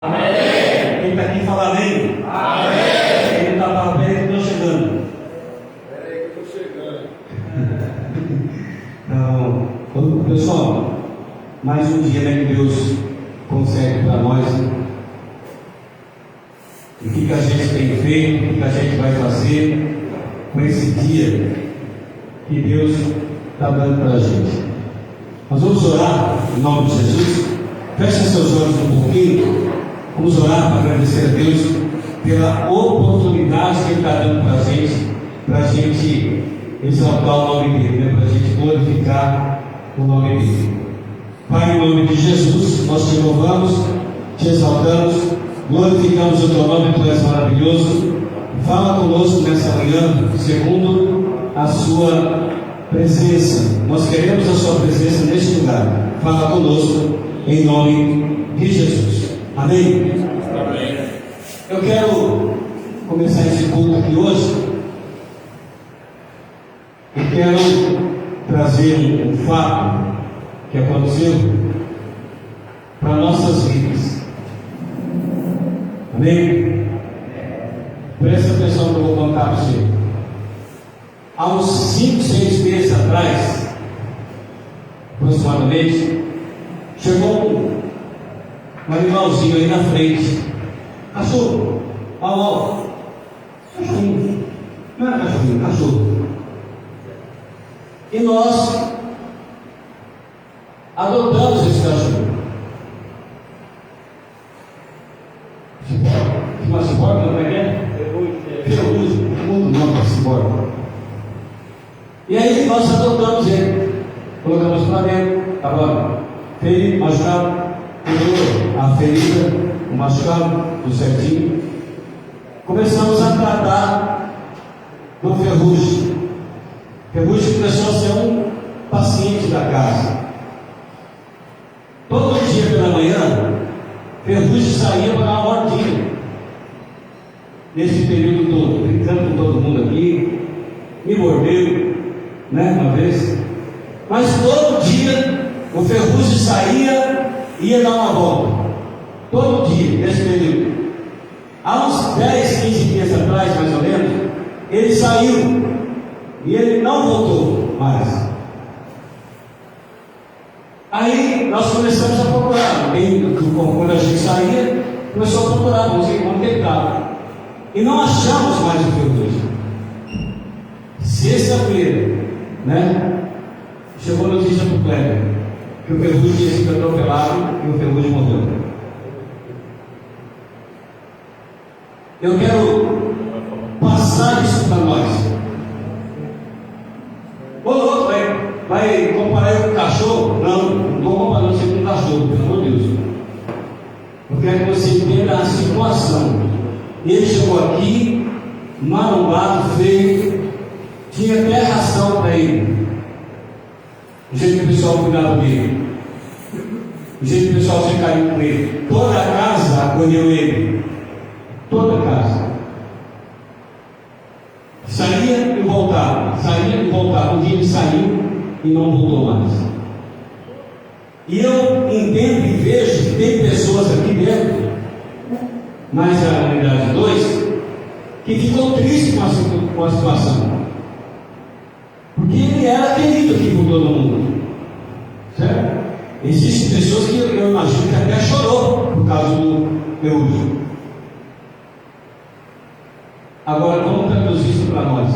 Amém. Quem está aqui fala amém. Amém. Quem está falando, peraí que eu estou chegando. Então, pessoal, mais um dia, né, que Deus concede para nós. E o que a gente tem feito, o que a gente vai fazer com esse dia que Deus está dando para a gente. Nós vamos orar em nome de Jesus. Feche seus olhos um pouquinho. Vamos orar para agradecer a Deus pela oportunidade que Ele está dando para a gente exaltar o nome dEle, né? Para a gente glorificar o nome dEle. Pai, em nome de Jesus, nós te louvamos, te exaltamos, glorificamos o teu nome, tu és maravilhoso. Fala conosco nessa manhã, segundo a sua presença. Nós queremos a sua presença neste lugar. Fala conosco em nome de Jesus. Amém? Amém. Eu quero começar esse culto aqui hoje. Eu quero trazer um fato que aconteceu para nossas vidas. Amém? Presta atenção que eu vou contar para você. Há uns 5, 6 meses atrás, aproximadamente, chegou um animalzinho aí na frente. Cachorro. Ó. Cachorrinho. Não era cachorrinho, cachorro. E nós adotamos esse cachorro. Uma ciborgue, não é? Ferrugem. Muito nome para ciborgue. E aí nós adotamos ele. Colocamos para dentro. Estava ferido, machucado. Pegou a ferida, o machucado, tudo certinho. Começamos a tratar do Ferrugem. Ferrugem começou a ser um paciente da casa. Todo dia pela manhã, Ferrugem saía para dar uma mordida. Nesse período todo, brincando com todo mundo aqui, me mordeu, né, uma vez. Mas todo dia o Ferrugem saía e ia dar uma volta. Todo dia, nesse período. Há uns 10, 15 dias atrás, mais ou menos, ele saiu e ele não voltou mais. Aí nós começamos a procurar. Quando a gente saía, começou a procurar, vamos tentar. E não achamos mais o Ferrugem. Sexta-feira, né? Chegou a notícia para o Kleber que o Ferrugem tinha sido atropelado e o Ferrugem morreu. Eu quero passar isso para nós. O outro vai comparar eu com o cachorro? Não estou comparando você com o cachorro, pelo amor de Deus. Eu quero que você entenda a situação. Ele chegou aqui, marombado, feio, tinha até ração para ele. O jeito que o pessoal cuidava dele, o jeito que o pessoal tinha carinho com ele. Toda a casa acolheu ele. Toda a casa. Saía e voltava. Um dia ele saiu e não voltou mais. E eu entendo e vejo que tem pessoas aqui dentro, mais a unidade 2, que ficou triste com a situação. Porque ele era querido aqui por todo mundo. Certo? Existem pessoas que eu imagino que até chorou por causa do Ferrugem. Agora vamos traduzir isso para nós.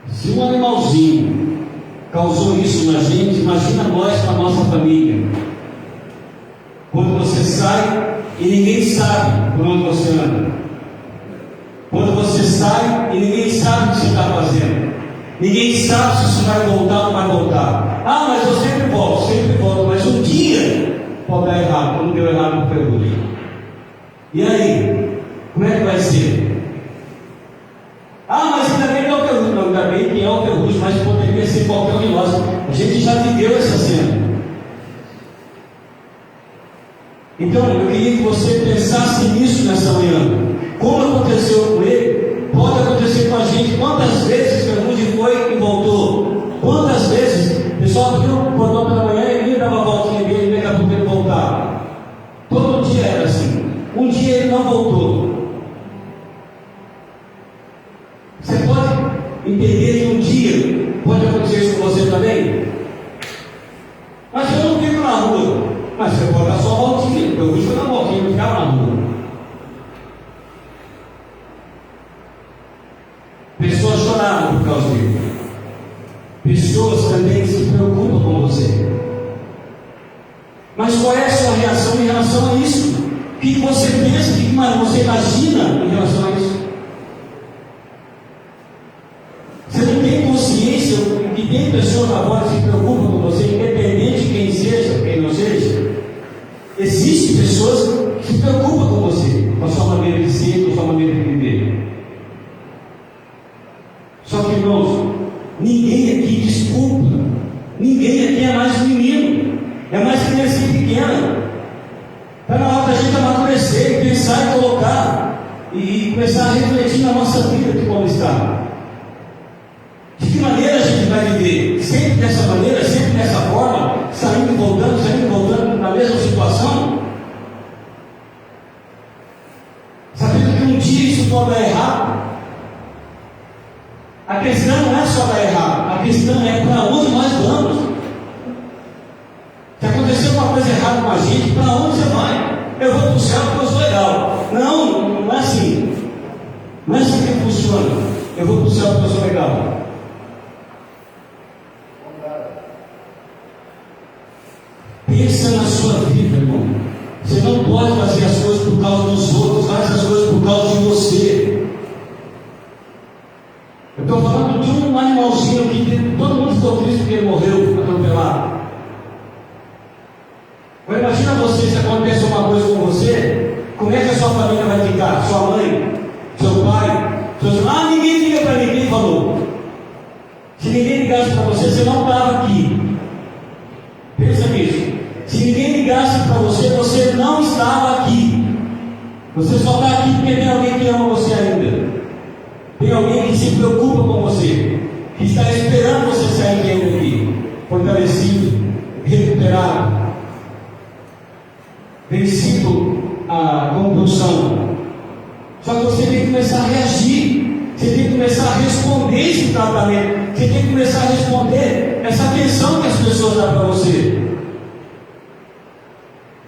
Se um animalzinho causou isso na gente, imagina nós com a nossa família. Quando você sai e ninguém sabe por onde você anda. Quando você sai e ninguém sabe o que você está fazendo. Ninguém sabe se isso vai voltar ou não vai voltar. Ah, mas eu sempre volto. Mas um dia pode dar errado, como deu errado no Ferrugem. E aí? Como é que vai ser? Ah, mas ainda bem que é o Ferrugem. Não, ainda bem que é o Ferrugem, mas poderia ser qualquer um de nós. A gente já viveu essa cena. Então, eu queria que você pensasse nisso nessa manhã. Como aconteceu com ele, pode acontecer com a gente. Quantas vezes Ferrugem foi e voltou? Quantas vezes o pessoal viu, acordou pela manhã e ele dava a voltinha dele e daqui a pouco ele voltava. Meu ruim foi na boquinha, não ficava na rua. Pessoas choraram por causa dele. Pessoas também se preocupam com você. Mas qual é a sua reação em relação a isso? O que você pensa, o que você imagina em relação a isso? Você não tem consciência que tem pessoas agora que se preocupam com você, independente de quem seja, quem não seja? Existem pessoas que se preocupam com você, com a sua maneira de ser, com a sua maneira de viver. Só que, irmãos, ninguém aqui desculpa. Ninguém aqui é mais um menino. É mais criança pequena. Está na hora da gente amadurecer e pensar e colocar e começar a refletir na nossa vida de como está. De que maneira a gente vai viver? Sempre dessa maneira, sempre dessa forma, saindo e voltando na mesma situação? Sabendo que um dia isso pode dar errado. A questão não é só dar errado, a questão é para onde nós vamos. Se acontecer uma coisa errada com a gente, para onde você vai? Eu vou para o céu porque eu sou legal. Não é assim. Não é assim que funciona. Eu vou para o céu porque eu sou legal. Pensa na sua vida, irmão. Você não pode fazer as coisas por causa dos outros, faz as coisas por causa de você. Eu estou falando de um animalzinho que todo mundo ficou triste porque ele morreu atropelado. Agora imagina você, se acontece uma coisa com você, como é que a sua família vai ficar? Sua mãe, seu pai, seus irmãos? Ninguém liga para ninguém, falou. Se ninguém ligasse para você, você não estava aqui. Pensa nisso. Se ninguém ligasse para você, você não estava aqui. Você só está aqui porque tem alguém que ama você ainda. Tem alguém que se preocupa com você, que está esperando você sair daqui, fortalecido, recuperado, vencido a compulsão. Só que você tem que começar a reagir, você tem que começar a responder esse tratamento, você tem que começar a responder essa atenção que as pessoas dão para você.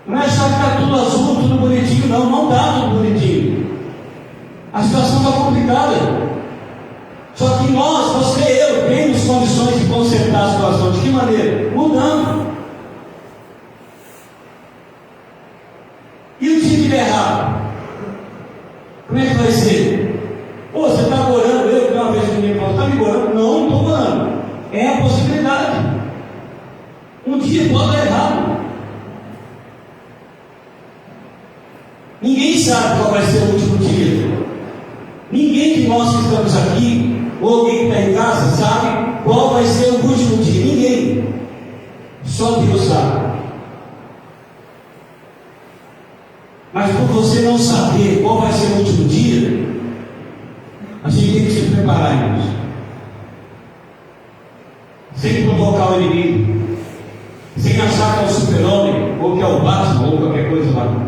Não é achar que está tudo azul, tudo bonitinho, não está tudo bonitinho. A situação está complicada. Só que nós, você e eu, temos condições de consertar a situação. De que maneira? Mudando. E o dia que der errado? Como é que vai ser? Você está orando, eu uma vez que ninguém falou, está me orando? Não estou orando. É a possibilidade. Um dia pode dar errado. Ninguém sabe qual vai ser o último dia. Ninguém de nós que estamos aqui, ou alguém que está em casa, sabe qual vai ser o último dia. Ninguém. Só Deus sabe. Mas por você não saber qual vai ser o último dia, a gente tem que se preparar, irmãos. Sem provocar o inimigo, sem achar que é o super-homem, ou que é o Batman, ou qualquer coisa lá.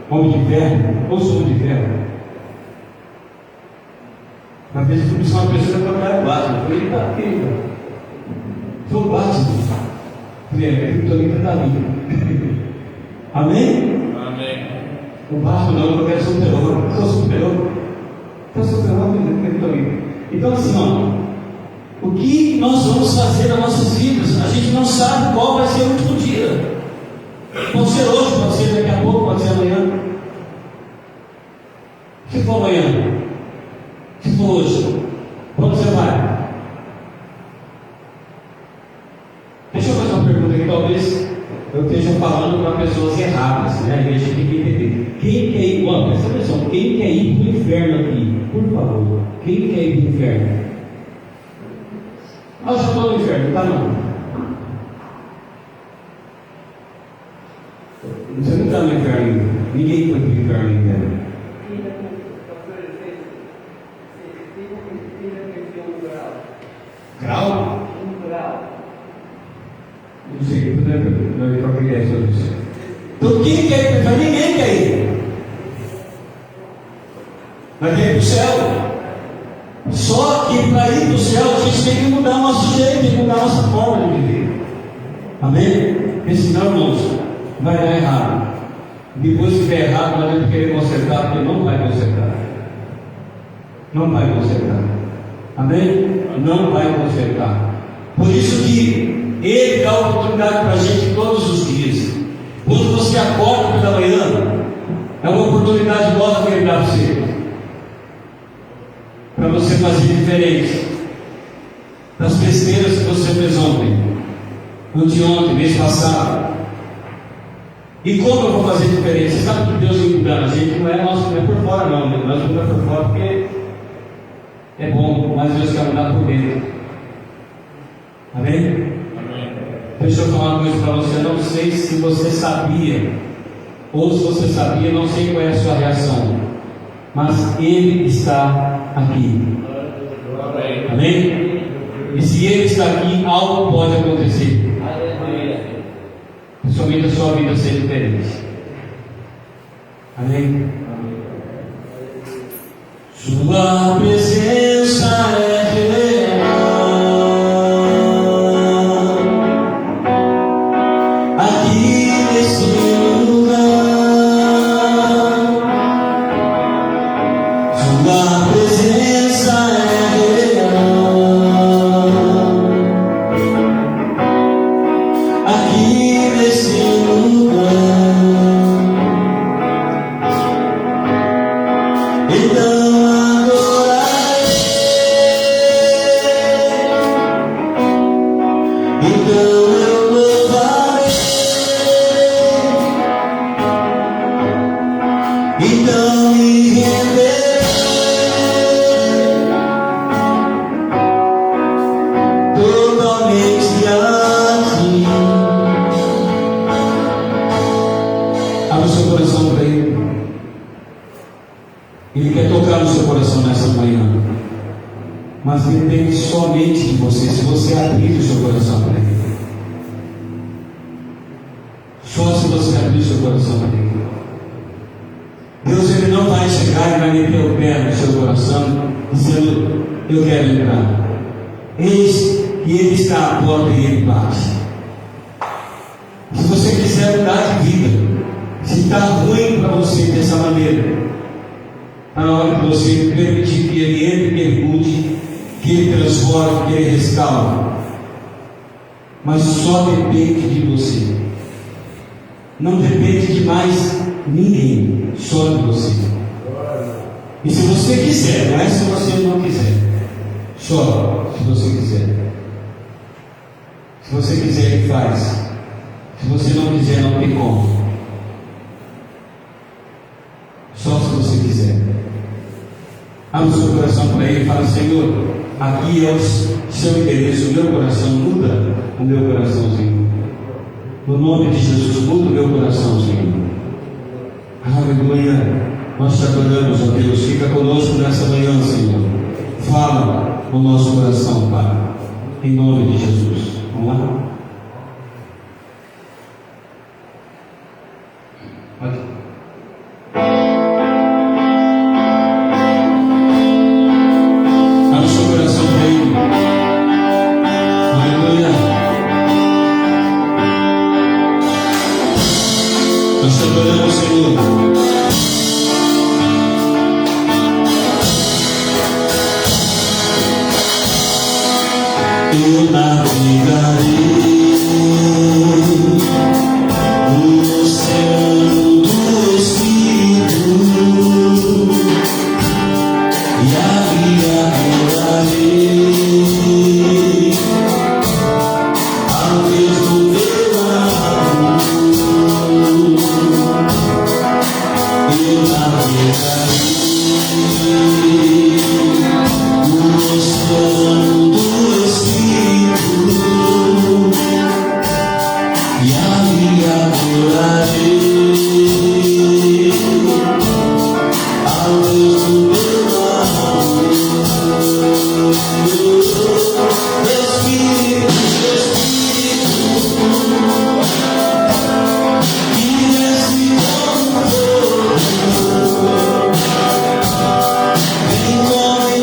Homem de ferro, ou sou homem de ferro. Uma vez eu fui uma pessoa que trabalhava o Batman. Eu falei, está aqui, sou o Batman. Eu estou ali para mim. Amém? Amém. O Batman não, eu quero super-homem. Eu sou super-homem. Eu sou super-homem, eu estou ali. Então assim, ó, o que nós vamos fazer nas nossas vidas? A gente não sabe qual vai ser o último dia. Pode ser hoje, pode ser daqui a pouco, pode ser amanhã. Se for amanhã, se for hoje, quando você vai? Deixa eu fazer uma pergunta aqui, talvez eu esteja falando para pessoas erradas, né? A gente tem que entender. Quem quer ir, presta atenção, quem quer ir para o inferno aqui? Por favor, quem quer ir para o inferno? Eu já estou no inferno, tá não? Você não está no inferno ainda. Ninguém foi para o inferno ainda. Grau? Não sei, não é para ideia sobre isso. Então quem quer ir para o inferno? Ninguém quer ir. Mas quer ir para o céu. Só que para ir para o céu a gente tem que mudar o nosso jeito, tem que mudar a nossa forma de viver. Amém? Porque senão, irmãos, vai dar errado. Depois que estiver errado, não adianta querer consertar, porque não vai consertar. Não vai consertar. Amém? Não vai consertar. Por isso que Ele dá oportunidade para a gente todos os dias. Quando você acorda pela manhã, é uma oportunidade nova que Ele dá para você. Para você fazer diferente das besteiras que você fez ontem, anteontem, mês passado. E como eu vou fazer diferente? Você sabe que Deus engana a gente, não é por fora não, né? Nós mudamos por fora porque é bom, mas Deus quer mudar por dentro. Amém? Amém. Deixa eu falar uma coisa para você. Eu não sei se você sabia, ou se você sabia, não sei qual é a sua reação, mas Ele está aqui. Amém? E se Ele está aqui, algo pode acontecer. Principalmente a sua vida ser diferente. Amém? Sua presença é real aqui nesse lugar. Sua presença é real aqui nesse lugar. Então Ele quer tocar no seu coração nessa manhã, mas depende somente de você, se você abrir o seu coração para Ele. Só se você abrir o seu coração para Ele. Deus, Ele não vai chegar e vai meter o pé no seu coração dizendo: eu quero entrar. Eis que Ele está à porta e Ele bate. Se você quiser mudar de vida, se está ruim para você dessa maneira, está na hora de você permitir que Ele entre, que Ele mude, que Ele transforme, que Ele restaure. Mas só depende de você. Não depende de mais ninguém, só de você. E se você quiser, não é se você não quiser, só se você quiser. Se você quiser, Ele faz. Se você não quiser, não tem como. Só se você quiser. Abra o seu coração para Ele e fala: Senhor, aqui é o seu endereço, o meu coração, muda o meu coração, Senhor. No nome de Jesus, muda o meu coração, Senhor. Aleluia. Nós te adoramos, ó Deus. Fica conosco nessa manhã, Senhor. Fala no nosso coração, Pai. Em nome de Jesus. Vamos lá? Abre o seu coração para Ele. Aleluia. Nós te adoramos, Senhor. Eu navegarei no oceano do Espírito e ali adorarei ao Deus do meu amor. Eu navegarei no oceano do Espírito e ali adorarei ao Deus do meu amor. Espírito, Espírito, que nesse mundo vem como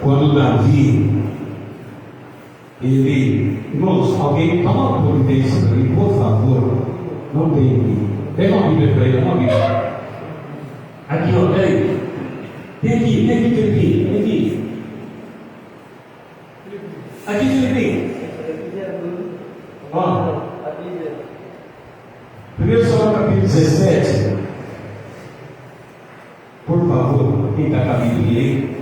quando Davi, irmãos, alguém toma uma providência para mim, por favor, não tem aqui. Pega uma Bíblia para ele, uma Bíblia. Aqui, ó, peraí. Tem aqui. Aqui, Felipe. Ó. 1 Samuel capítulo 17. Por favor, quem está com a Bíblia aí?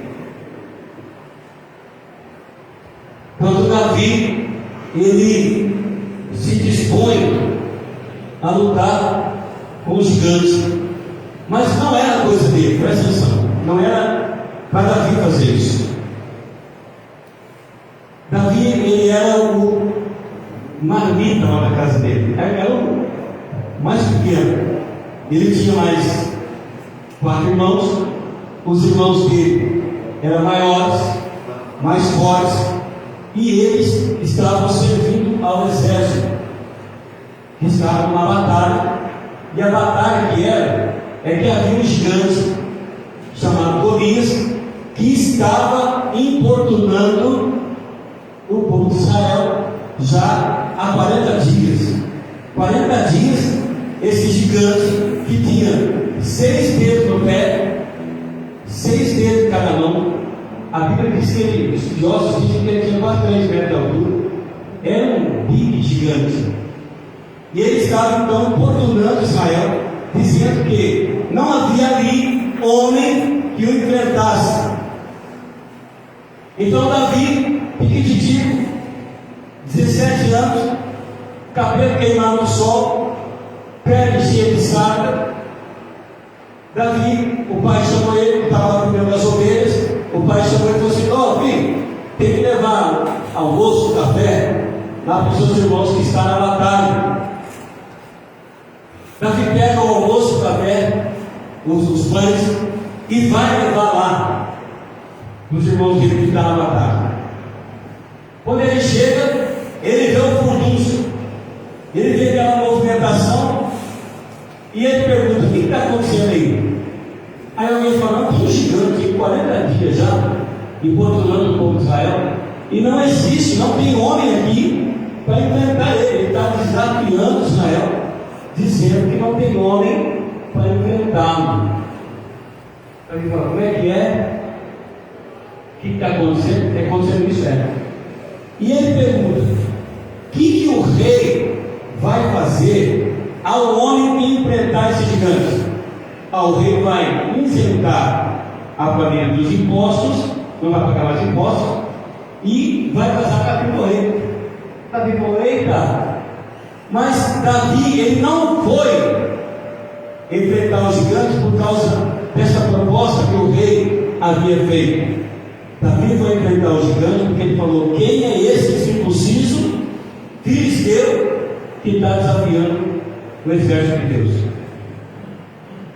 Quando Davi, ele se dispõe a lutar com os gigantes, mas não era coisa dele, presta atenção, não era para Davi fazer isso. Davi, ele era o marmita lá na casa dele, era o mais pequeno. Ele tinha mais 4 irmãos, os irmãos dele eram maiores, mais fortes, e eles estavam servindo ao exército, estavam na batalha, e a batalha que era, é que havia um gigante chamado Golias, que estava importunando o povo de Israel já há 40 dias. 40 dias, esse gigante que tinha 6 dedos no pé, 6 dedos em cada mão. A Bíblia diz que ele, os estudiosos dizem que ele tinha quase 3 metros de altura. Era um big gigante. E ele estava então importunando Israel, dizendo que não havia ali homem que o enfrentasse. Então Davi, piquititico, 17 anos, cabelo queimado no sol, pele cheia de sarda. Davi, o pai chamou ele, que estava cuidando das ovelhas. O pai chamou ele e falou assim: ó, filho, tem que levar almoço, café lá para os seus irmãos que estão na batalha. Davi pega o almoço, o café, os pães e vai levar lá. dos irmãos dele que estavam na batalha. Quando ele chega, ele vê o furdúncio, ele vê aquela movimentação, e ele pergunta: o que está acontecendo aí? Aí alguém fala: tem um gigante, 40 dias já, importunando o povo de Israel, e não existe, não tem homem aqui para enfrentar ele. Ele está desafiando Israel, dizendo que não tem homem para enfrentá-lo. Aí ele fala: como é que é? O que está acontecendo? Está acontecendo isso, E ele pergunta: o que o rei vai fazer ao homem que enfrentar esse gigante? O rei vai isentar a família dos impostos, não vai pagar mais impostos, e vai casar com Davi, o rei. Davi falou: eita, mas Davi, ele não foi enfrentar o gigante por causa dessa proposta que o rei havia feito. Davi foi enfrentar o gigante porque ele falou: quem é esse circunciso filisteu que está desafiando o exército de Deus?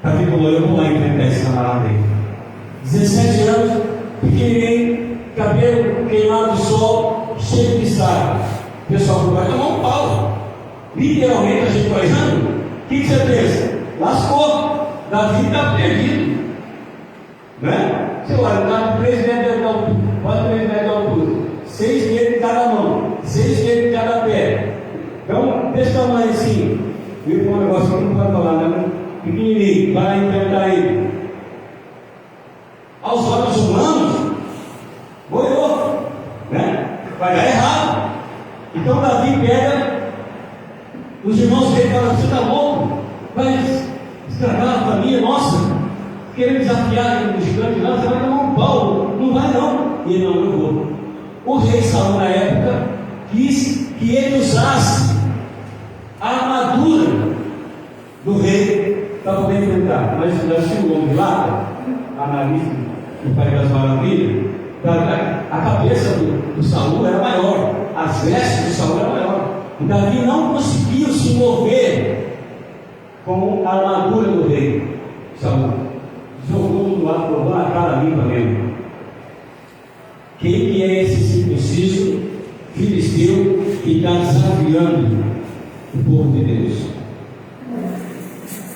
Davi falou: eu vou lá enfrentar esse camarada aí. 17 anos, pequenininho, cabelo queimado do sol, cheio de sarro. O pessoal falou: vai tomar um pau. Literalmente a gente vai olhando. O que você pensa? Lascou. Davi está perdido, né? Você olha, está 3 metros de altura, quase 3 metros de altura, 6 metros de cada mão, 6 metros de cada pé. Então, desse tamanho assim, viu um negócio que não pode falar, né? Pequenininho, vai enfrentar ele. Aos olhos humanos, boiou, né? Vai dar errado. Então Davi pega os irmãos dele e fala: você está louco? Vai estragar a família nossa? Querendo desafiar o gigante lá, você vai tomar um pau. Não vai não. E ele: não, eu vou. O rei Saul na época quis que ele usasse a armadura do rei para poder enfrentar. Mas o homem de lá, analista do Pai das Maravilhas, a cabeça do Saul era maior, as vestes do Saul eram maiores. E Davi não conseguiu se mover com a armadura do rei Saul. Jogou do lado, jogou na cara limpa mesmo. Quem que é esse circunciso filisteu que está desafiando o povo de Deus?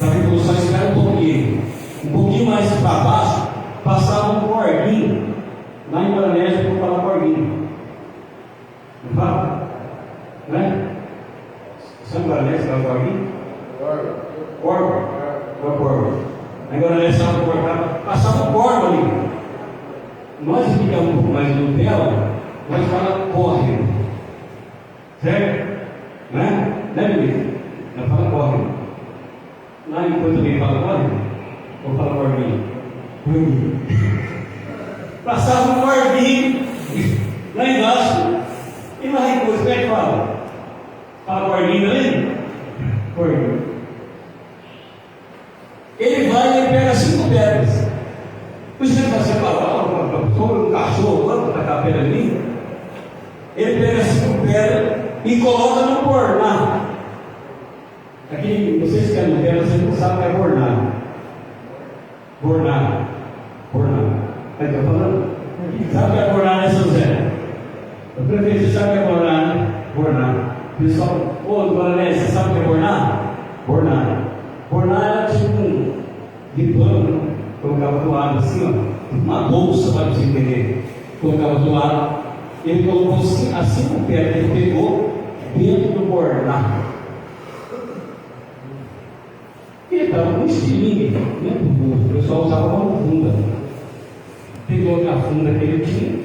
Davi falou: só espera um pouquinho mais para baixo, passava um corguinho. Lá em Guaranésia eu vou falar corguinho. Não fala? Né? Sabe Guaranésia que é o corguinho? Corvo. Agora nessa hora passava um corvo ali. Nós que ficamos um pouco mais no Nutella, nós falamos corre. Certo? Né, Luiz? Nós falamos corre. Lá em Porto também fala corre? Ou fala corvinho? Passava um corvinho lá embaixo. E lá em Porto, como é que fala? Fala corvinho ali? Corvinho. Ele vai e ele pega 5 pedras. O gigante vai ser sobre um cachorro, vamos tacar a pedra ali. Ele pega 5 pedras e coloca no borná. Aqui, vocês que é Nutella, vocês não sabem o que é borná. Borná. Aí está falando? Sabe o que é borná, né, seu Zé? O prefeito, você sabe o que é borná, né? Borná. Pessoal, Guarané, você sabe o que é borná? Borná era tipo de pano, colocava do lado assim, ó, uma bolsa para você entender. Colocava do lado, ele colocou assim, 5 pedras, ele pegou dentro do borná. Ele estava com um estilingue dentro do bolso, o pessoal usava uma funda. Pegou a funda que ele tinha,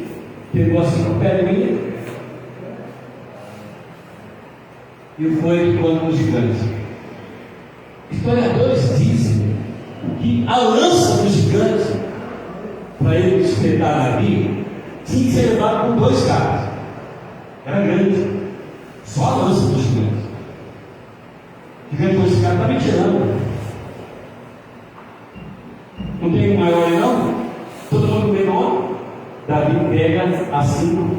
pegou as 5 pedrinhas e foi quando os gigantes. Historiadores dizem que a lança do gigante, para ele espetar Davi, tinha que ser levado por 2 caras. Era grande, só a lança do gigante. O gigante falou: esse cara está me tirando. Não tem um maior aí não? Todo mundo menor. Davi pega as 5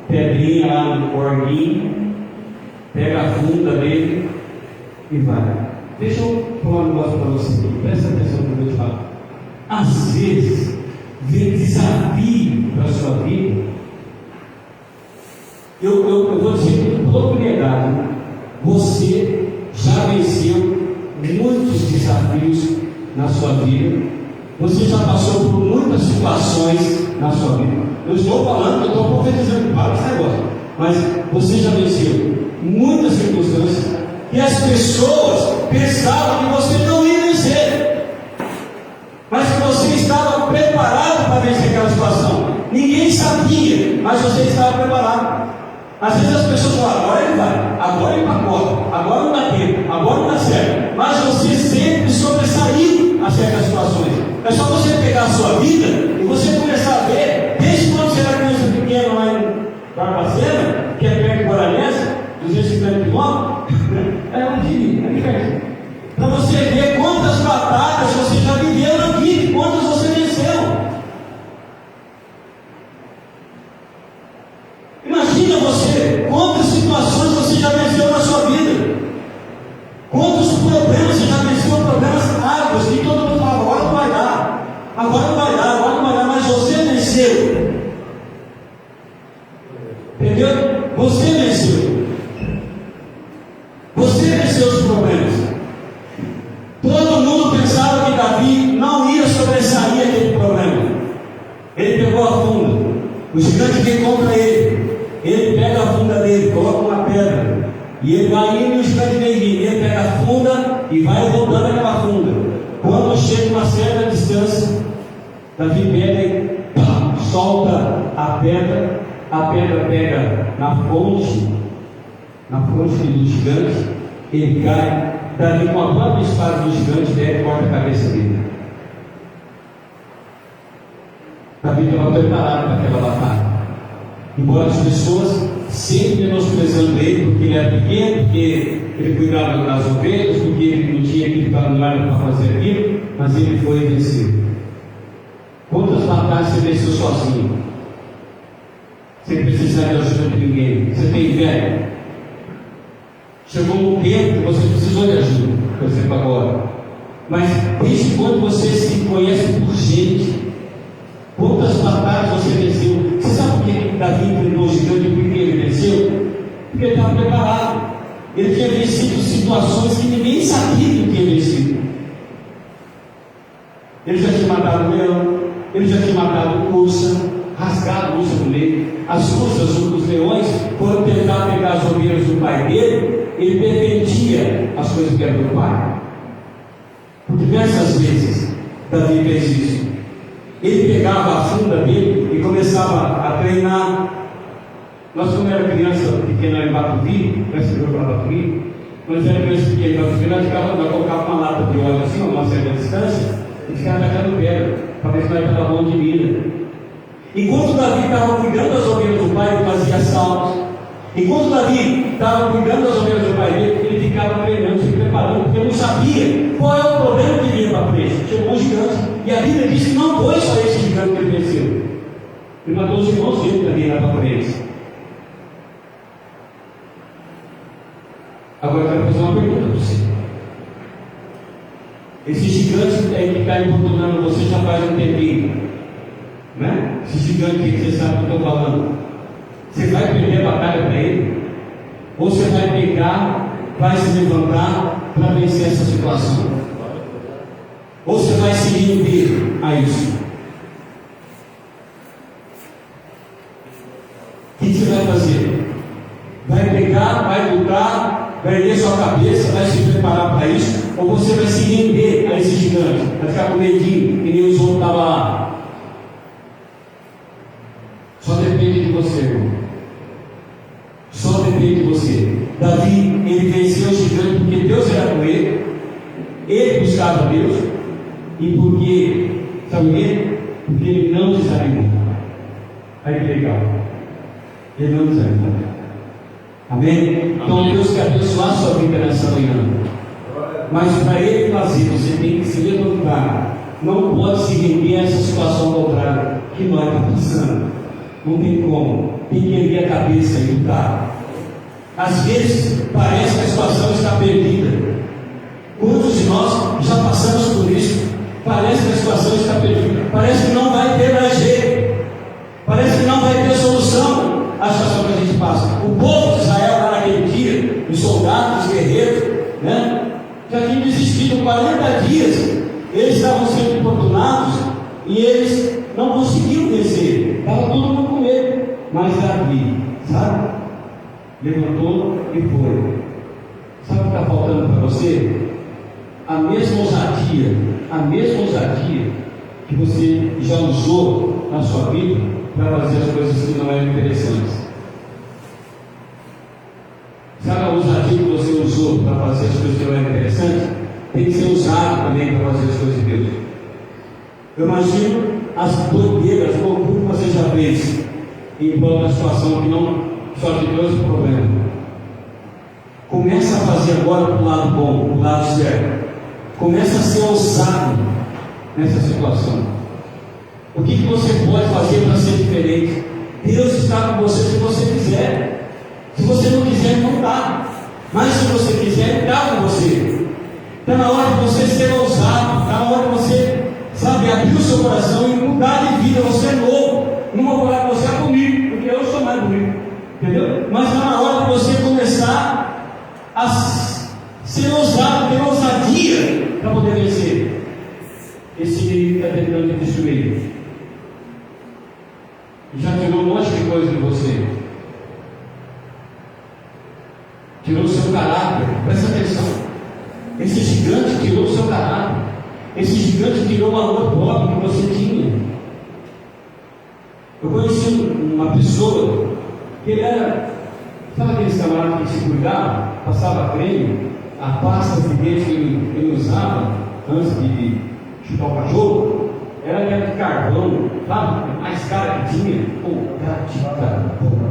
pedrinhas lá no corguinho, pega a funda dele e vai. Deixa eu falar um negócio para você aqui, presta atenção no que eu te falo. Às vezes, vem desafio para a sua vida, eu vou dizer com propriedade, você já venceu muitos desafios na sua vida, você já passou por muitas situações na sua vida. Eu estou falando, eu estou profetizando, para esse negócio, mas você já venceu muitas circunstâncias e as pessoas pensavam que você não ia vencer, mas que você estava preparado para vencer aquela situação. Ninguém sabia, mas você estava preparado. Às vezes as pessoas falam, agora ele vai, agora ele empacota, agora não dá tempo, agora não dá certo. Mas você sempre sobressaiu a certas situações. É só você pegar a sua vida e você começar a ver, desde quando você era criança pequena lá em Barbacena, que é perto de Guaranense, 250 quilômetros, aqui perto. Para você ver quantas batalhas você já viveu na vida, quantas você venceu. Imagina você, quantas situações você já venceu na sua vida, quantos problemas você já venceu, problemas árduos, que todo mundo fala, agora não vai dar, agora não vai dar, agora não vai dar, mas você venceu. Entendeu? Você venceu. Você venceu os problemas. Todo mundo pensava que Davi não ia sobressair aquele problema. Ele pegou a funda, o gigante vem contra ele. Ele pega a funda dele, coloca uma pedra, e ele vai indo e o gigante vem vindo. Ele pega a funda e vai voltando aquela funda. Quando chega uma certa distância, Davi pega e solta a pedra pega na fonte do gigante, ele cai. Davi, com a própria espada do gigante, pega e corta a cabeça dele. Davi estava preparado para aquela batalha. Embora as pessoas sempre menosprezando ele, porque ele era pequeno, porque ele cuidava das ovelhas, porque ele não tinha que ficar no ar para fazer aquilo, mas ele foi vencido. Quantas batalhas você venceu sozinho? Sem precisar de ajuda de ninguém. Você tem fé? Chegou um tempo que você precisou de ajuda, por exemplo, agora. Mas desde quando você se conhece por gente, quantas batalhas você venceu? Você sabe por que Davi enfrentou o gigante e por que ele venceu? Porque ele estava preparado. Ele tinha vencido situações que ninguém sabia que tinha vencido. Ele já tinha matado o leão, ele já tinha matado o ursa, rasgado o ursa no meio. As ursas, os leões, foram tentar pegar as ovelhas do pai dele. Ele defendia as coisas que eram do pai. Por diversas vezes, Davi fez isso. Ele pegava a funda dele e começava a treinar. Nós, quando era criança pequena em Batuvi, quando era criança pequena em Batuvi, nós colocava uma lata de óleo assim, a uma certa distância, e ficava tacando pedra, para ver se nós estava bom de mira. Enquanto Davi estava cuidando das ovelhas do pai, ele fazia saltos. Enquanto Davi estava cuidando das ovelhas do pai dele, ele ficava treinando, se preparando, porque ele não sabia qual é o problema que vinha para frente. Chegou um gigante, e a Bíblia diz que não foi só esse gigante que ele venceu. Ele matou os irmãos dele também lá para frente. Agora eu quero fazer uma pergunta para você. Esse gigante que está importunando você já faz um tempinho, né? Esse gigante que você sabe o que eu estou falando. Você vai perder a batalha para ele? Ou você vai pegar, vai se levantar para vencer essa situação? Ou você vai se render a isso? O que você vai fazer? Vai pegar, vai lutar, vai erguer sua cabeça, vai se preparar para isso? Ou você vai se render a esse gigante? Vai ficar com medinho, que nem os outros estavam lá? Só depende de você, irmão. Só depende de você. Davi, ele venceu o gigante porque Deus era com ele. Ele buscava Deus. E porque, sabe o quê? Porque ele não desanimou. Aí que legal. Ele não desanimou. Amém? Então Deus quer abençoar a sua vida nessa manhã. Mas para ele fazer, você tem que se levantar. Não pode se render a essa situação contrária que nós estamos passando. Não tem como. Tem que erguer a cabeça e lutar. Às vezes parece que a situação está perdida. Quantos de nós já passamos por isso? Parece que a situação está perdida. Parece que não vai ter mais jeito. Parece e eles não conseguiram descer, estava todo mundo com medo. Mas Davi, sabe? Levantou e foi. Sabe o que está faltando para você? A mesma ousadia que você já usou na sua vida para fazer as coisas que não eram interessantes. Sabe a ousadia que você usou para fazer as coisas que não eram interessantes? Tem que ser usado também para fazer as coisas de Deus. Eu imagino as doideiras, as loucuras que você já fez em prol da situação que não só te trouxe problema. Começa a fazer agora para o lado bom, para o lado certo. Começa a ser ousado nessa situação. O que você pode fazer para ser diferente? Deus está com você se você quiser. Se você não quiser, não dá. Mas se você quiser, Ele está com você. Está na hora de você ser ousado. Está na hora de você, sabe, abrir o seu coração e mudar de vida. Você é novo. Não vou falar que você é bonito, porque eu sou mais bonito. Entendeu? Mas está na hora de você começar a ser ousado, ter ousadia para poder vencer esse inimigo que está tentando te destruir. Já tirou um monte de coisa de você. Tirou o seu caráter. Presta atenção. Esse gigante tirou o seu caráter. Esse gigante tirou o amor próprio que você tinha. Eu conheci uma pessoa que ele era, sabe aqueles camaradas que se cuidavam, passava creme, a pasta de dente que ele usava antes de chutar o cachorro, era aquela de carvão, sabe? A mais cara que tinha. Pô, cara de carvão.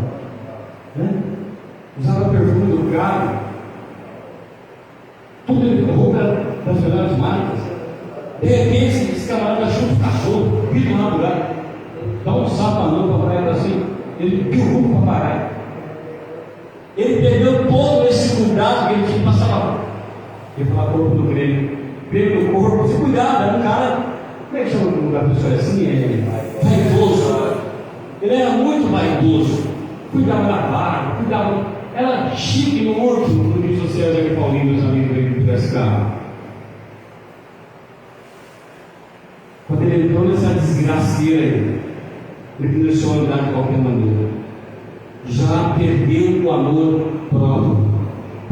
Usava perfume do carro, tudo de roupa das melhores marcas. De repente, esse camarada chuta o cachorro, pisa lá do lado, dá um sapanão para praia assim, ele piu para parar. Ele perdeu todo esse cuidado que ele tinha, passava. Ele falava corpo do creme, creme no corpo, se cuidava, era um cara, como é que chama o lugar da pessoa assim? Vaidoso. Ele era muito vaidoso, cuidava da barba, cuidava. Era chique no morto, no que você era de Paulinho, meus amigos dele desse carro. Quando ele entrou nessa desgraceira aí, ele começou a andar de qualquer maneira. Já perdeu o amor próprio.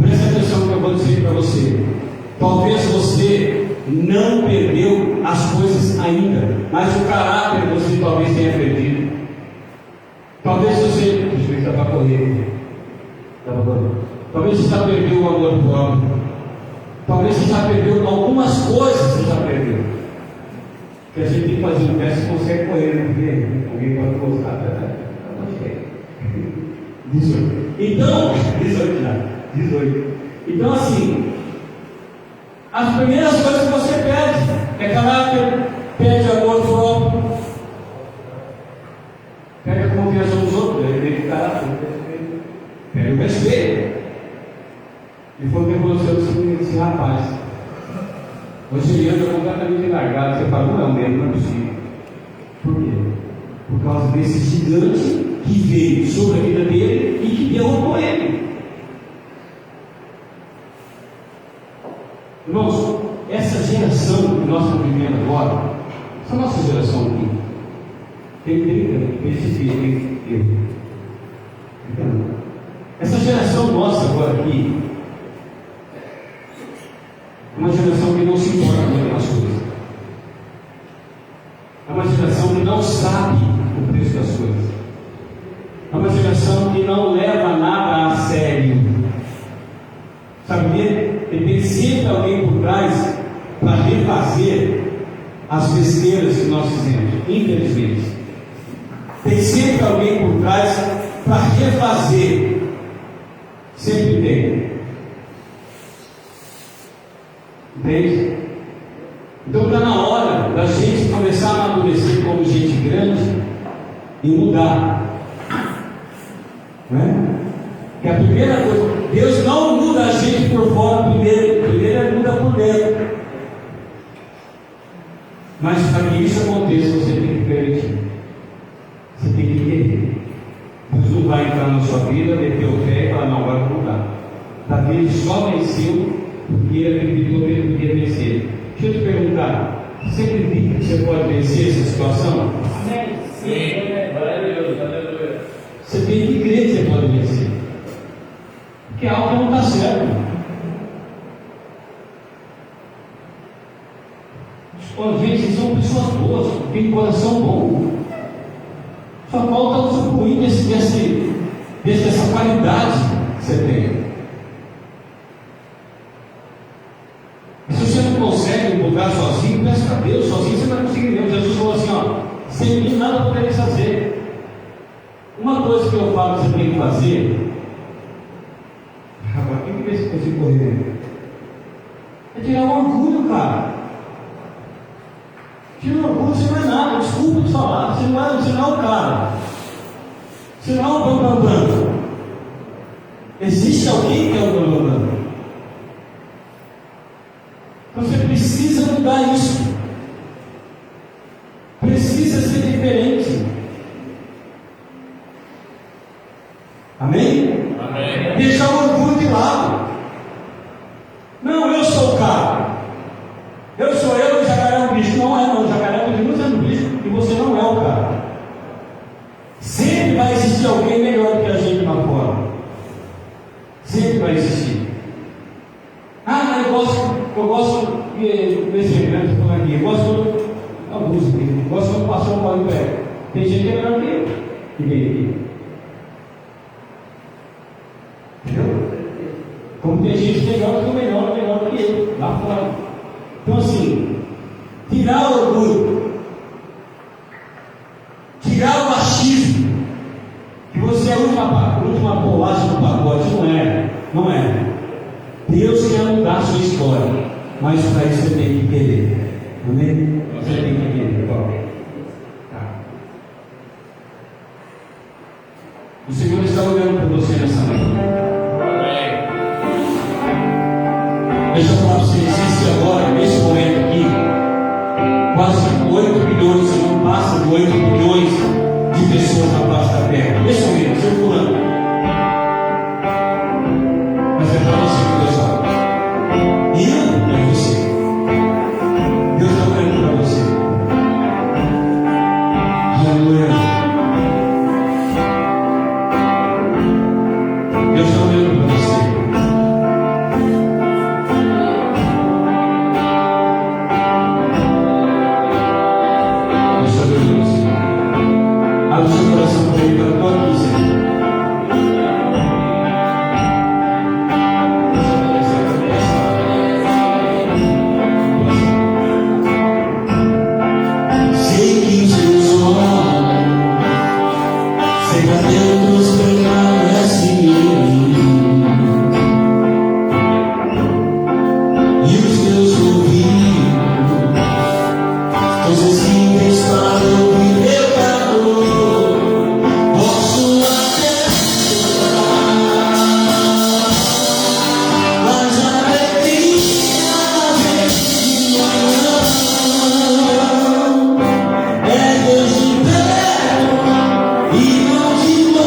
Presta atenção no que eu vou dizer para você. Talvez você não perdeu as coisas ainda, mas o caráter você talvez tenha perdido. Talvez você. Deixa eu ver se dá para correr. Talvez você já perdeu o amor próprio. Talvez você já perdeu algumas coisas, você já perdeu. Que a gente tem que fazer um teste e consegue correr, né? Alguém pode gostar, né? 18. Então, 18 já. 18. Então, assim, as primeiras coisas que você perde é caráter, perde amor próprio, perde a confiança nos outros, perde caráter, perde o respeito. E foi o que aconteceu esse rapaz. Hoje ele anda completamente largado. Você fala, não é o mesmo, não é possível. Por quê? Por causa desse gigante que veio sobre a vida dele e que derrubou ele. Irmãos, essa geração que nós estamos vivendo agora, essa nossa geração aqui, tem 30, tem esse filho, tem eu. Essa geração nossa agora aqui, é uma geração que não se importa com as coisas. É uma geração que não sabe o preço das coisas. É uma geração que não leva nada a sério. Sabe o quê? Tem sempre alguém por trás para refazer as besteiras que nós fizemos, infelizmente. Tem sempre alguém por trás para refazer. Sempre tem. Entende? Então está na hora da gente começar a amadurecer como gente grande e mudar. Não é? Que a primeira coisa, Deus não muda a gente por fora primeiro Ele muda por dentro. Mas para que isso aconteça, você tem que permitir. Você tem que entender. Deus não vai entrar na sua vida, meter o pé e falar, não, agora vou mudar. Davi só venceu porque ele acreditou que ele podia vencer. Deixa eu te perguntar, Você acredita que você pode vencer essa situação? Amém. Sim. Aleluia. Aleluia. Você tem que crer que você pode vencer. Porque algo não está certo. Gente, vocês são pessoas boas, têm coração bom. Só falta usufruir dessa qualidade que você tem. E se você não consegue mudar sozinho, peça a Deus, sozinho você não vai conseguir mesmo. Jesus falou assim, ó, sem mim nada podereis fazer. Uma coisa que eu falo que você tem que fazer, rapaz, tem que ver se eu consigo correr. É tirar o orgulho, cara. Tira o orgulho, você não é nada, desculpa de falar, você não é o cara. Você não é o bambambam. Existe alguém que é o bambambam. Então você precisa mudar isso. Precisa ser diferente. Amém? Amém. Deixar o orgulho de lado. Não, eu sou o cara. Eu sou eu, o jacaré é um bicho. Não é, não. O jacaré continua sendo um bicho e você não é o cara. Sempre vai existir alguém melhor do que a gente lá fora. Sempre vai existir. Ah, eu gosto desse evento, como aqui. Eu gosto da música. Eu gosto de passar um pau em pé. Tem gente que é melhor que eu. Que vem aqui. Entendeu? Como tem gente que é melhor que eu, lá fora. Então assim, tirar o orgulho, tirar o machismo, que você é a última bolacha do pacote, não é. Deus quer mudar a sua história, mas para isso você tem que querer. Amém? Você tem que querer. Tá. O Senhor está olhando para você nessa manhã. Deixa eu falar para vocês, existe agora, nesse momento aqui, quase 8 bilhões, se não passa de 8 bilhões de pessoas na face da terra. Nesse momento, circulando. Mas é para você que Deus fala. E eu é você. Deus está olhando para você. Aleluia. Deus está olhando para você. Abre o seu coração para ele, para a tua missa. Sei que os teus olhos, sempre atentos permanecem em mim, e os teus ouvidos estão sensíveis para ouvir meu clamor. Posso até chorar, mas a alegria vem de manhã. É Deus de perto e não de longe.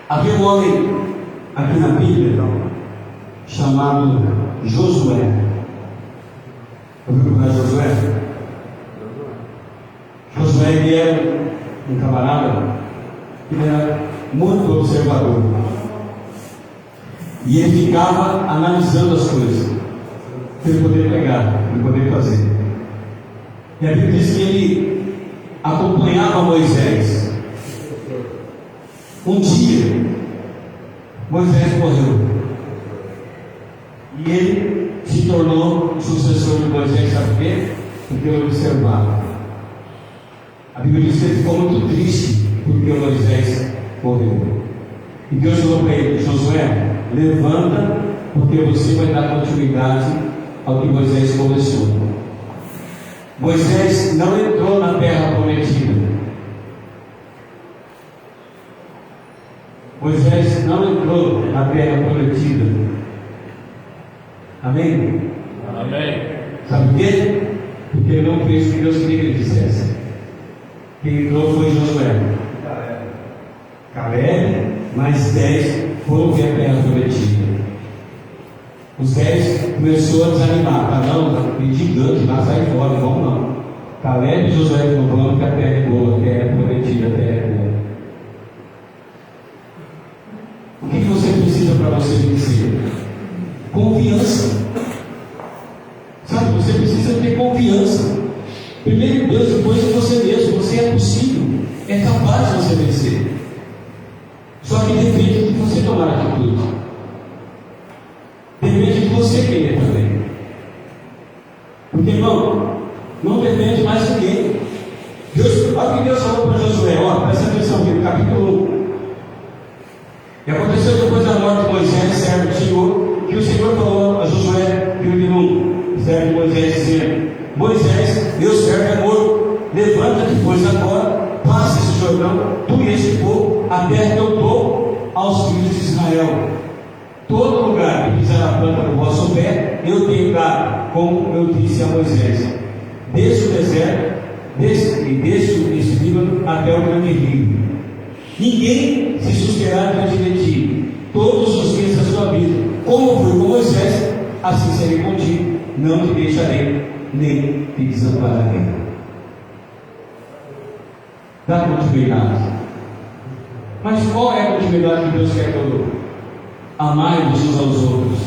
Havia um homem aqui na Bíblia chamado Josué. Ouviu falar de Josué? Josué, ele era um camarada, ele era muito observador. E ele ficava analisando as coisas, para ele poder pegar, para ele poder fazer. E a Bíblia diz que ele acompanhava Moisés. Um dia, Moisés morreu. E ele se tornou sucessor de Moisés, sabe por quê? Porque ele observava. A Bíblia diz que ele ficou muito triste porque Moisés morreu. E Deus falou para ele: Josué, levanta, porque você vai dar continuidade ao que Moisés começou. Moisés não entrou na terra prometida. Moisés não entrou na terra prometida. Amém? Amém. Sabe por quê? Porque ele não fez o que Deus queria que ele fizesse. Quem entrou foi Josué. Caleb, mais 10 foram ver a terra prometida. Os 10 começou a desanimar. Ah, não, tem gigante lá, sai fora, vamos não. Caleb e Josué não vão, que a terra é boa, a terra é prometida, a terra é boa. O que você precisa para você vencer? Confiança. Sabe, você precisa ter confiança. Primeiro em Deus, depois em você mesmo. Você é possível, é capaz de você vencer. Só que depende de você tomar atitude. Depende de você querer também. Porque, irmão, não depende mais de ninguém. Deus, olha o que Deus falou para Josué. Olha, presta atenção aqui no capítulo 1. E aconteceu depois da morte de Moisés, servo do Senhor, que o Senhor falou a Josué, filho de Nun, servo de Moisés, dizendo: Moisés, meu servo é morto, levanta-te, pois agora, passa esse Jordão, tu e este povo, a terra que eu dou aos filhos de Israel. Todo lugar que pisar a planta do vosso pé, eu tenho dado, como eu disse a Moisés. Desde o deserto, desde esse Líbano até o grande rio. Ninguém se susterá diante de ti todos os dias da sua vida. Como fui com Moisés, assim serei contigo. Não te deixarei, nem te desampararei. Dá continuidade. Mas qual é a continuidade que Deus quer que eu dou? Amai-vos uns aos outros,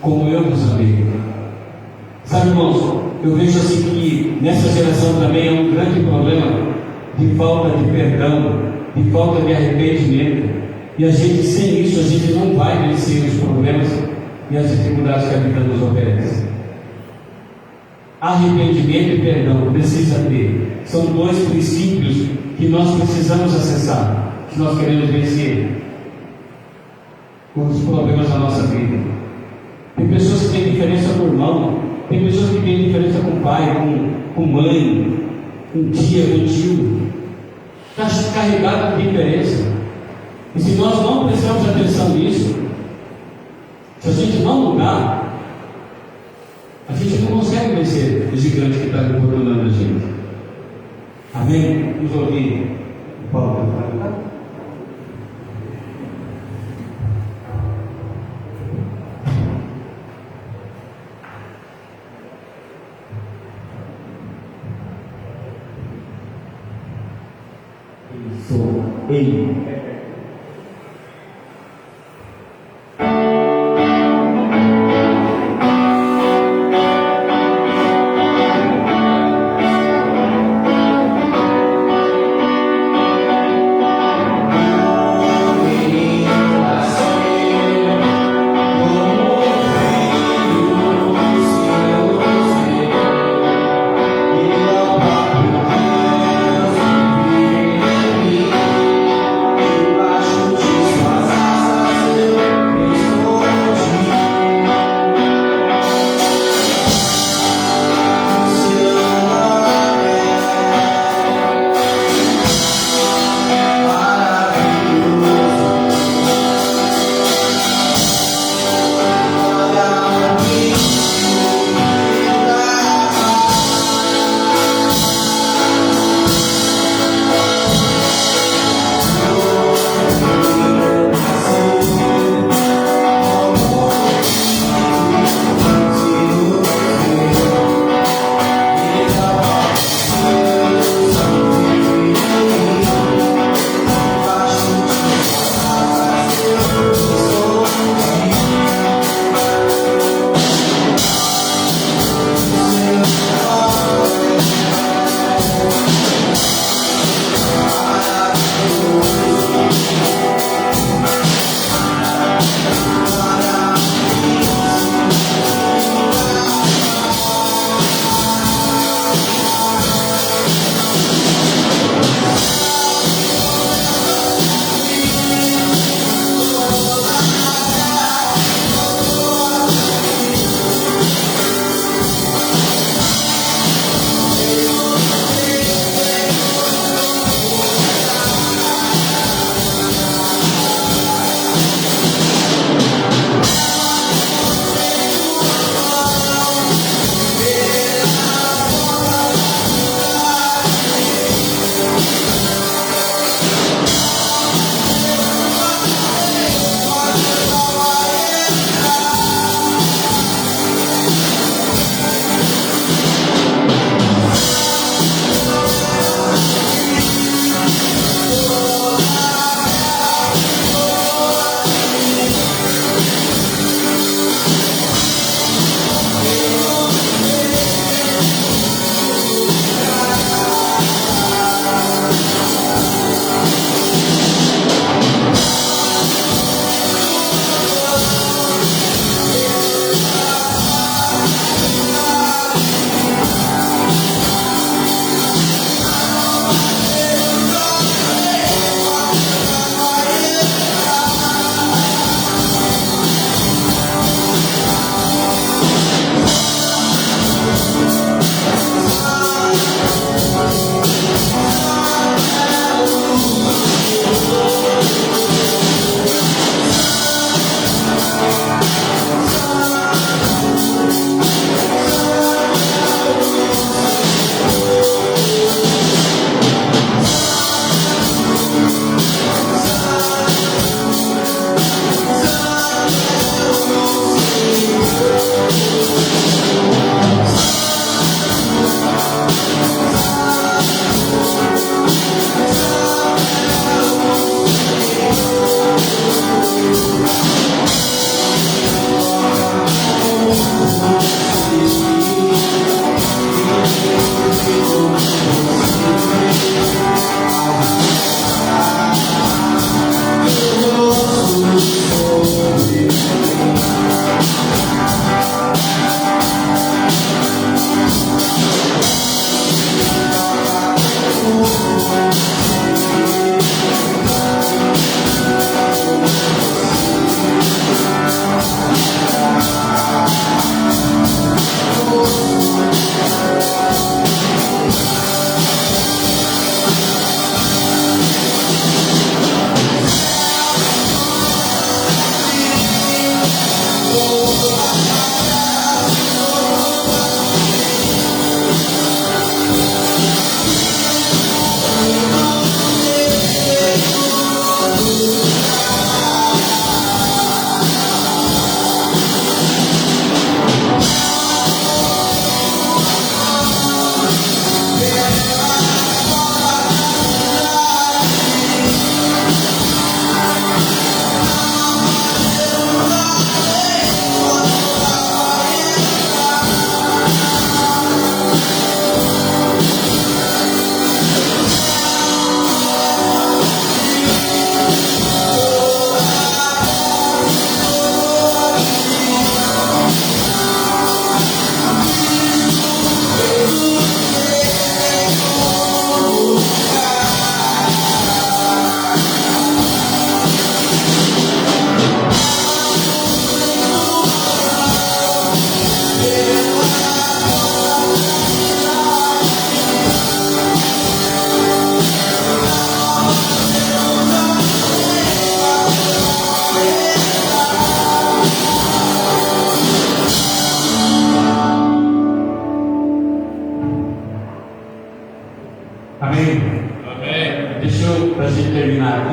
como eu vos amei. Sabe, irmãos, eu vejo assim que nessa geração também é um grande problema de falta de perdão, de falta de arrependimento. E a gente, sem isso, a gente não vai vencer os problemas e as dificuldades que a vida nos oferece. Arrependimento e perdão precisa ter. São dois princípios que nós precisamos acessar, que nós queremos vencer os problemas da nossa vida. Tem pessoas que têm diferença com o irmão, tem pessoas que têm diferença com o pai, com mãe, com tia, com tio. Está carregado de diferença. E se nós não prestarmos atenção nisso, se a gente não mudar, a gente não consegue vencer o gigante que está importunando a gente. Amém? Vamos ouvir o Paulo. Sou ele.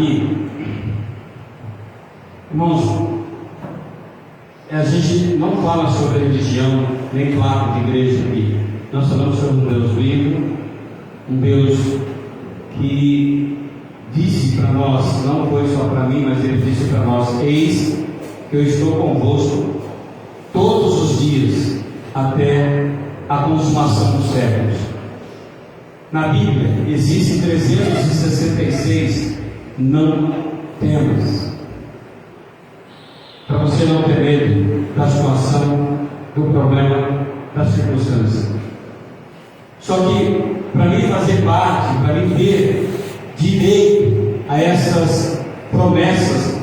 aqui, irmãos, a gente não fala sobre religião, nem claro de igreja aqui. Nós falamos sobre um Deus vivo, um Deus que disse para nós, não foi só para mim, mas Ele disse para nós: eis que eu estou convosco todos os dias, até a consumação dos séculos. Na Bíblia existem 366 não temas, para você não ter medo da situação, do problema, da circunstância. Só que para mim fazer parte, para mim ter direito a essas promessas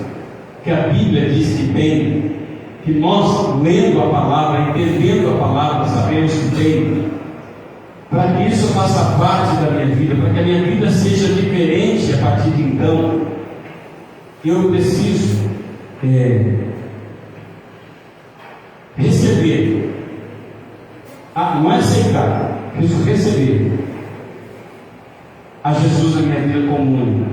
que a Bíblia diz que tem, que nós, lendo a palavra, entendendo a palavra, sabemos que tem, para que isso faça parte da minha vida, para que a minha vida seja diferente a partir de então, eu preciso receber, não é aceitar, preciso receber a Jesus na minha vida como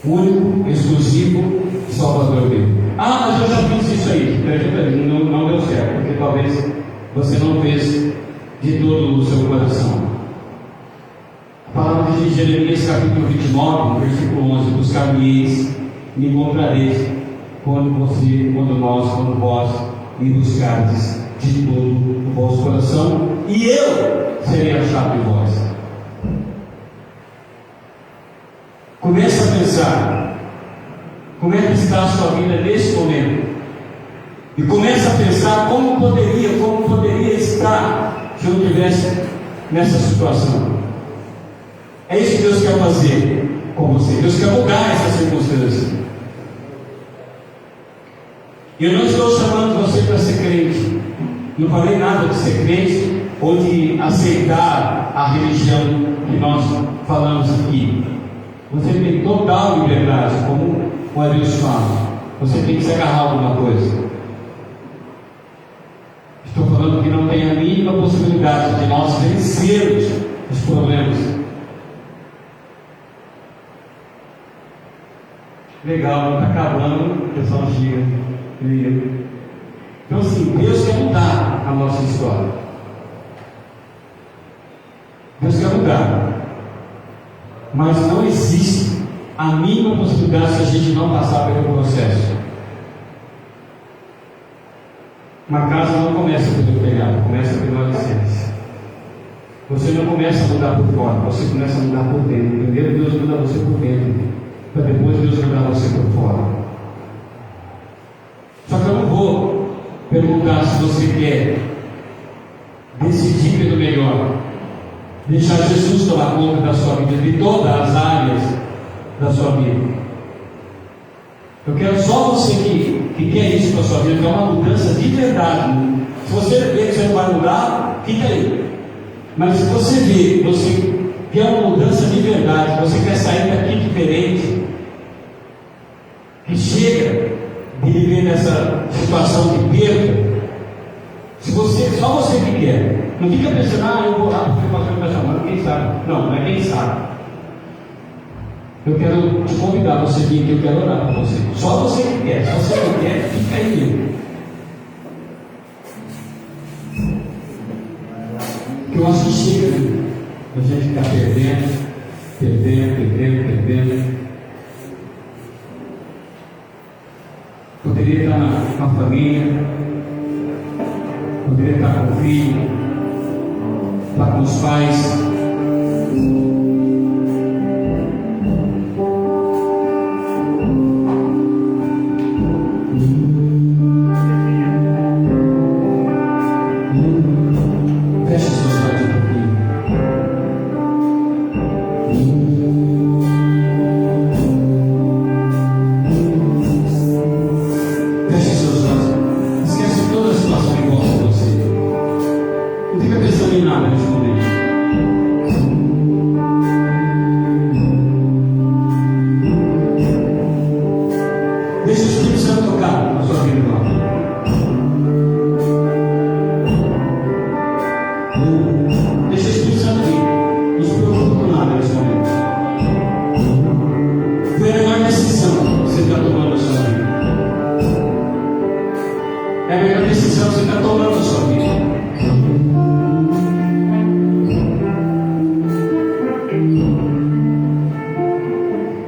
único, exclusivo Salvador dele. Mas eu já fiz isso aí. Não deu certo, porque talvez você não fez de todo o seu coração. A palavra de Jeremias capítulo 29, versículo 11: buscar-me-eis, me encontrareis, quando vós me buscardes de todo o vosso coração, e eu serei achado em vós. Comece a pensar como é que está a sua vida nesse momento, e comece a pensar como poderia estar se eu não estivesse nessa situação. É isso que Deus quer fazer com você. Deus quer mudar essa circunstância. Eu não estou chamando você para ser crente. Não falei nada de ser crente ou de aceitar a religião que nós falamos aqui. Você tem total liberdade, como o Adeus fala. Você tem que se agarrar a alguma coisa. Estou falando que não tem a mínima possibilidade de nós vencermos os problemas. Legal, está acabando, o pessoal chega. Então assim, Deus quer mudar a nossa história. Deus quer mudar. Mas não existe a mínima possibilidade se a gente não passar pelo processo. Uma casa não começa pelo telhado, começa pelo alicerce. Você não começa a mudar por fora, você começa a mudar por dentro. Primeiro Deus muda você por dentro, para depois Deus mudar você por fora. Só que eu não vou perguntar se você quer decidir pelo melhor, deixar Jesus tomar conta da sua vida, de todas as áreas da sua vida. Eu quero só você que quer isso para a sua vida, que é uma mudança de verdade. Se você vê que você não vai mudar, fica aí. Mas se você vê que você quer uma mudança de verdade, que você quer sair daqui diferente, que chega de viver nessa situação de perda, só você que quer. Não fica pensando, eu vou lá porque o pastor está chamando, quem sabe. Não é quem sabe. Eu quero te convidar, você vir aqui, eu quero orar para você. Só você que quer. Se você não quer, fica aí mesmo. Porque eu acho que chega, né? A gente está perdendo. Poderia estar com a família, poderia estar com o filho, estar com os pais. Feche seus olhos um pouquinho. Feche seus olhos. Esquece toda a situação em volta de você. Não fica pensando em nada nesse momento.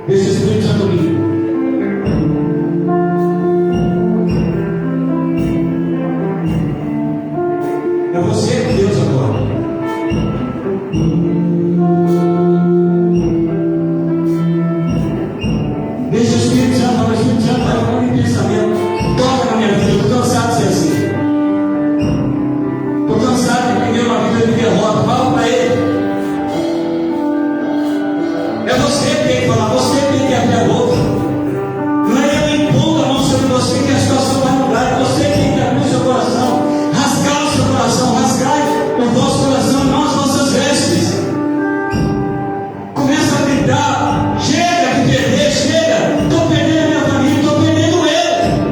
Deixa o Espírito Santo vir. É você com Deus agora. Deixa o Espírito Santo falar. O Espírito Santo vai falar em pensamento. Toca na minha vida. Eu estou cansado de ser assim. Estou cansado de viver uma vida de derrota. Fala para ele. É você que tem que falar. Você tem que abrir a boca. Não é eu impondo a mão sobre você que a situação vai mudar. É você que tem que abrir o seu coração. Rasgar o seu coração. Rasgar o vosso coração. Não as vossas vestes. Começa a gritar. Chega de perder. Chega. Estou perdendo a minha família. Estou perdendo ele.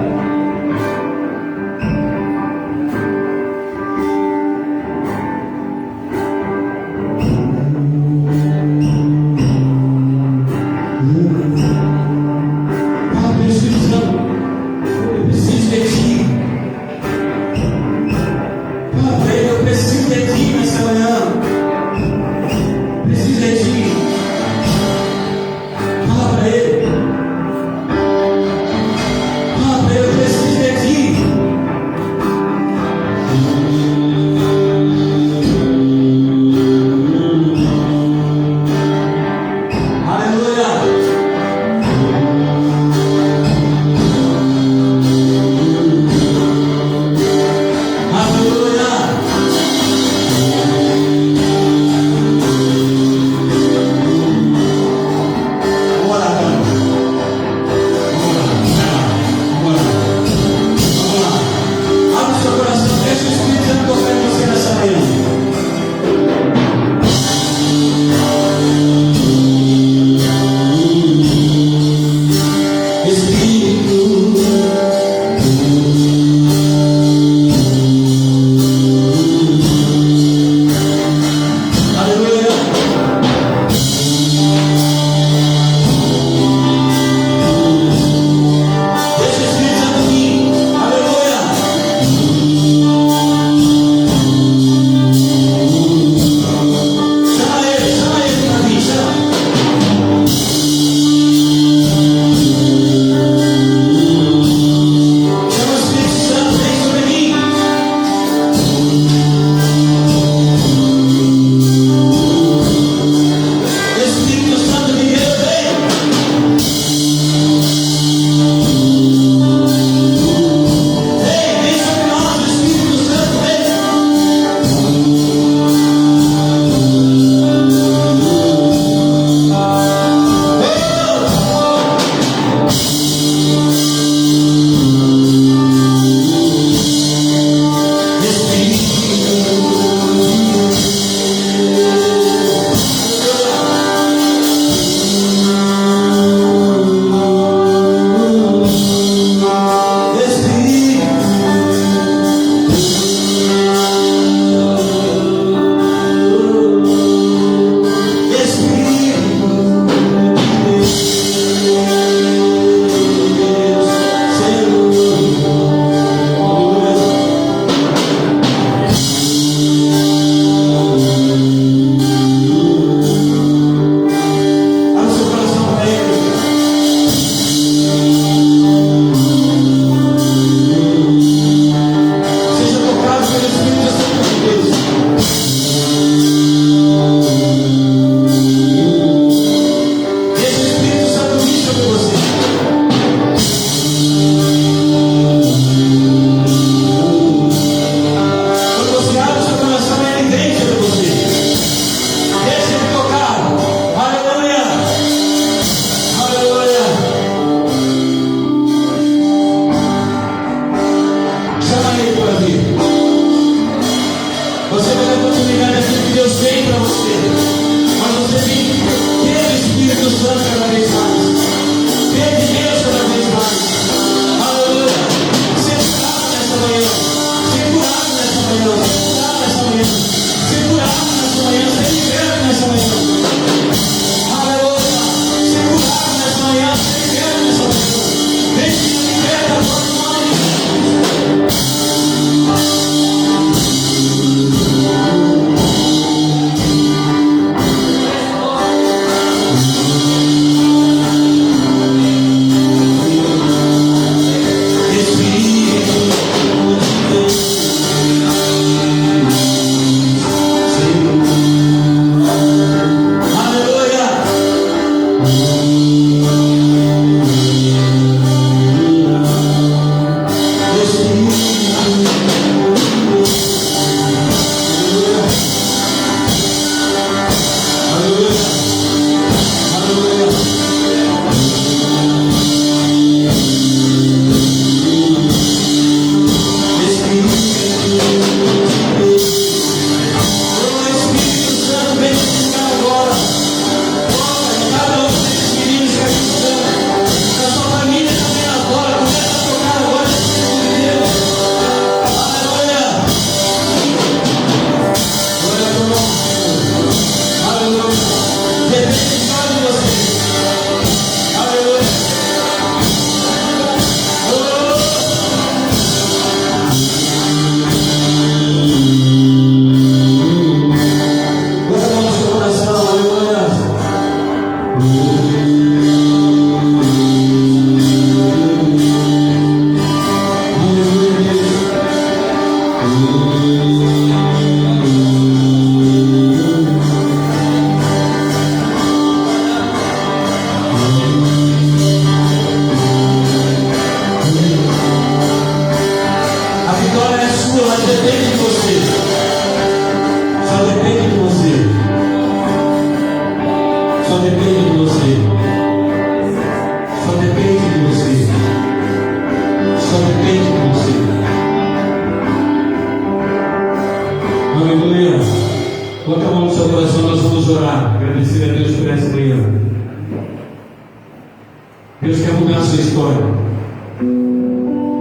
Deus quer mudar a sua história.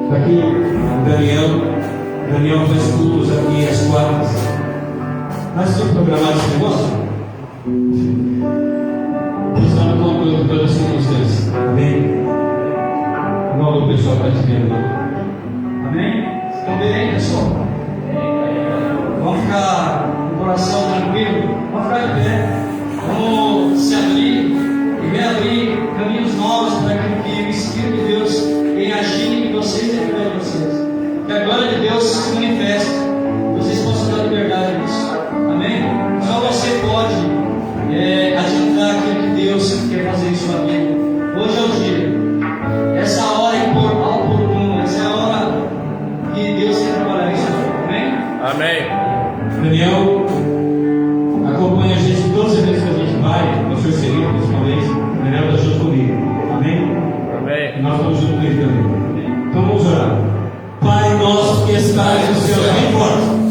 Está aqui o Daniel faz cultos aqui às quartas. Nós temos programado esse negócio? Deus está no controle de todas as circunstâncias. Amém? Igual o pessoal está te vendo. Amém? Estão bem aí, pessoal? Vamos ficar com o coração tranquilo. Vamos ficar de pé. Vamos se abrir e reabrir caminhos novos para que o Espírito de Deus venha agir em vocês e através de vocês. Que a glória de Deus se manifeste. Vocês possam ter liberdade nisso. Amém? Só você pode adiantar aquilo que Deus quer fazer em sua vida. Hoje é o dia. Essa hora é oportuna. Essa é a hora que Deus quer trabalhar em sua vida. Amém? Amém. Daniel acompanha a gente todas as vezes que a gente vai, no seu serviço principalmente. Daniel está junto comigo. Amém? Amém. E nós estamos junto com ele também. Então vamos orar. Pai nosso que estás no céu, bem forte.